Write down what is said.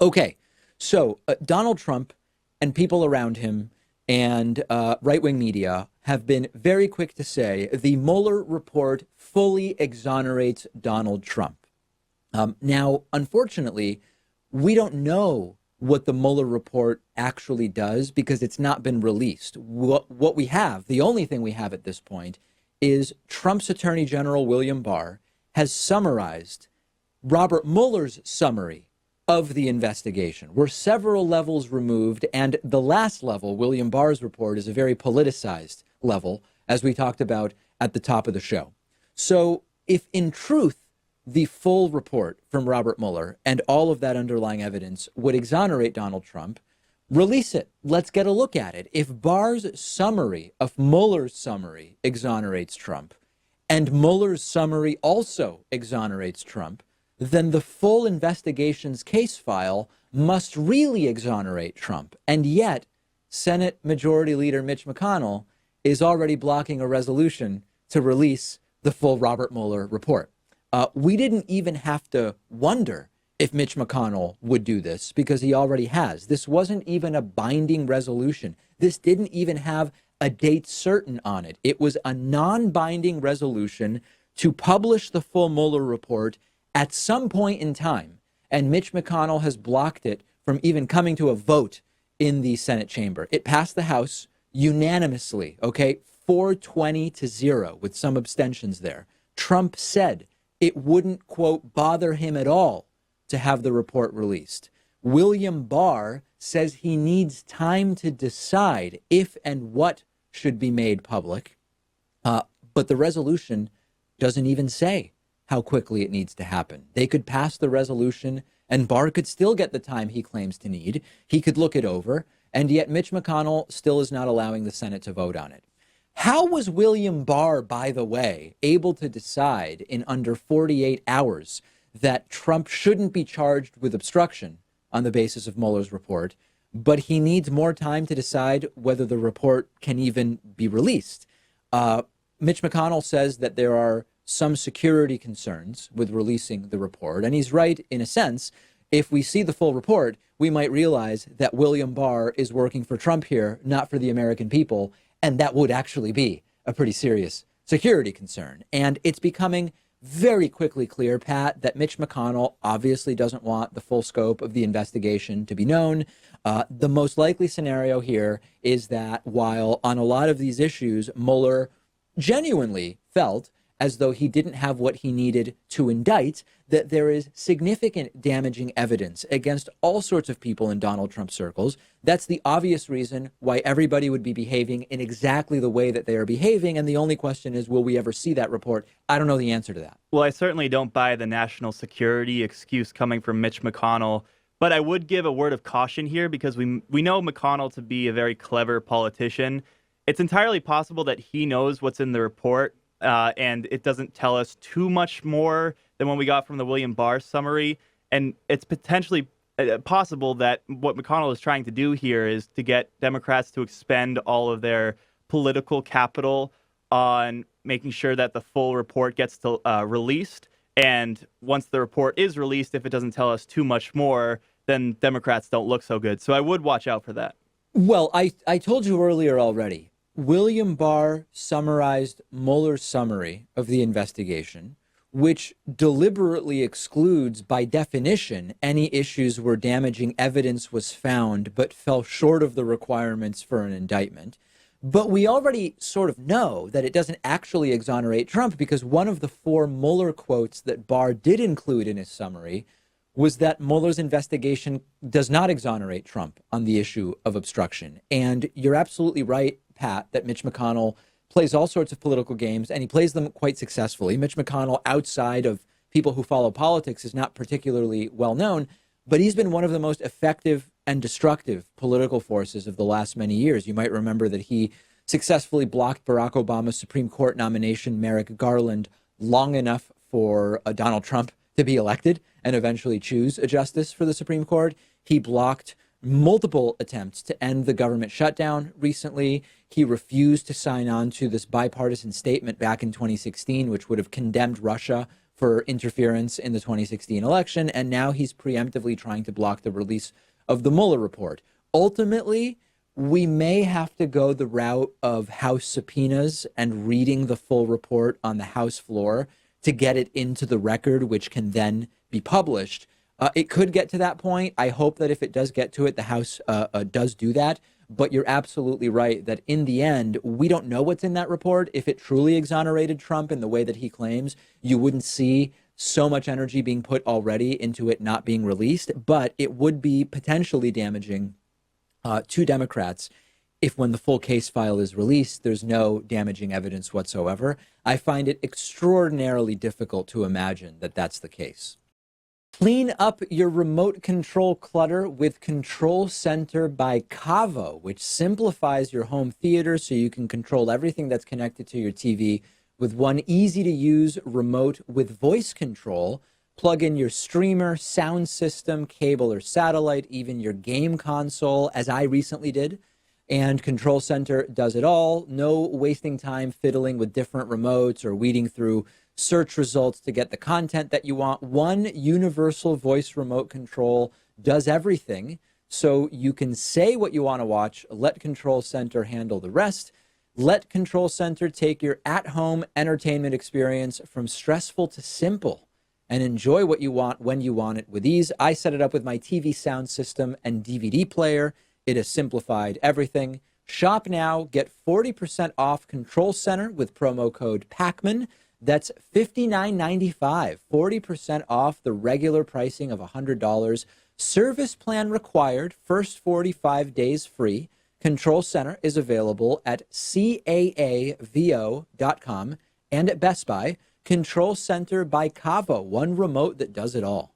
Okay, so Donald Trump and people around him and right-wing media have been very quick to say the Mueller report fully exonerates Donald Trump. Now, unfortunately, we don't know what the Mueller report actually does because it's not been released. What we have, the only thing we have at this point, is Trump's Attorney General William Barr has summarized Robert Mueller's summary of the investigation. We're several levels removed, and the last level, William Barr's report, is a very politicized level, as we talked about at the top of the show. So if in truth, the full report from Robert Mueller and all of that underlying evidence would exonerate Donald Trump, release it. Let's get a look at it. If Barr's summary of Mueller's summary exonerates Trump and Mueller's summary also exonerates Trump, then the full investigation's case file must really exonerate Trump. And yet, Senate Majority Leader Mitch McConnell is already blocking a resolution to release the full Robert Mueller report. We didn't even have to wonder if Mitch McConnell would do this because he already has. This wasn't even a binding resolution. This didn't even have a date certain on it. It was a non-binding resolution to publish the full Mueller report at some point in time. And Mitch McConnell has blocked it from even coming to a vote in the Senate chamber. It passed the House unanimously, okay, 420-0 with some abstentions there. Trump said it wouldn't, quote, bother him at all to have the report released. William Barr says he needs time to decide if and what should be made public. But the resolution doesn't even say how quickly it needs to happen. They could pass the resolution and Barr could still get the time he claims to need. He could look it over. And yet Mitch McConnell still is not allowing the Senate to vote on it. How was William Barr, by the way, able to decide in under 48 hours that Trump shouldn't be charged with obstruction on the basis of Mueller's report, but he needs more time to decide whether the report can even be released? Mitch McConnell says that there are some security concerns with releasing the report, and he's right in a sense. If we see the full report, we might realize that William Barr is working for Trump here, not for the American people. And that would actually be a pretty serious security concern. And it's becoming very quickly clear, Pat, that Mitch McConnell obviously doesn't want the full scope of the investigation to be known. The most likely scenario here is that while on a lot of these issues, Mueller genuinely felt as though he didn't have what he needed to indict, that there is significant damaging evidence against all sorts of people in Donald Trump circles. That's the obvious reason why everybody would be behaving in exactly the way that they are behaving. And the only question is, will we ever see that report? I don't know the answer to that. Well, I certainly don't buy the national security excuse coming from Mitch McConnell. But I would give a word of caution here because we know McConnell to be a very clever politician. It's entirely possible that he knows what's in the report. And it doesn't tell us too much more than what we got from the William Barr summary. And it's potentially possible that what McConnell is trying to do here is to get Democrats to expend all of their political capital on making sure that the full report gets released. And once the report is released, if it doesn't tell us too much more, then Democrats don't look so good. So I would watch out for that. Well, I told you earlier already. William Barr summarized Mueller's summary of the investigation, which deliberately excludes, by definition, any issues where damaging evidence was found but fell short of the requirements for an indictment. But we already sort of know that it doesn't actually exonerate Trump because one of the 4 Mueller quotes that Barr did include in his summary was that Mueller's investigation does not exonerate Trump on the issue of obstruction. And you're absolutely right, Pat, that Mitch McConnell plays all sorts of political games, and he plays them quite successfully. Mitch McConnell, outside of people who follow politics, is not particularly well known, but he's been one of the most effective and destructive political forces of the last many years. You might remember that he successfully blocked Barack Obama's Supreme Court nomination, Merrick Garland, long enough for Donald Trump to be elected and eventually choose a justice for the Supreme Court. He blocked multiple attempts to end the government shutdown recently. He refused to sign on to this bipartisan statement back in 2016, which would have condemned Russia for interference in the 2016 election, and now he's preemptively trying to block the release of the Mueller report. Ultimately, we may have to go the route of House subpoenas and reading the full report on the House floor to get it into the record, which can then be published. It could get to that point. I hope that if it does get to it, the House does do that. But you're absolutely right that in the end, we don't know what's in that report. If it truly exonerated Trump in the way that he claims, you wouldn't see so much energy being put already into it not being released. But it would be potentially damaging to Democrats if, when the full case file is released, there's no damaging evidence whatsoever. I find it extraordinarily difficult to imagine that that's the case. Clean up your remote control clutter with Control Center by Cavo, which simplifies your home theater so you can control everything that's connected to your TV with one easy-to-use remote with voice control. Plug in your streamer, sound system, cable or satellite, even your game console, as I recently did. And Control Center does it all. No wasting time fiddling with different remotes or weeding through search results to get the content that you want. One universal voice remote control does everything. So you can say what you want to watch, let Control Center handle the rest. Let Control Center take your at-home entertainment experience from stressful to simple and enjoy what you want when you want it with ease. I set it up with my TV sound system and DVD player. It has simplified everything. Shop now, get 40% off Control Center with promo code Pakman. That's $59.95, 40% off the regular pricing of $100. Service plan required, first 45 days free. Control Center is available at caavo.com and at Best Buy. Control Center by Cavo, one remote that does it all.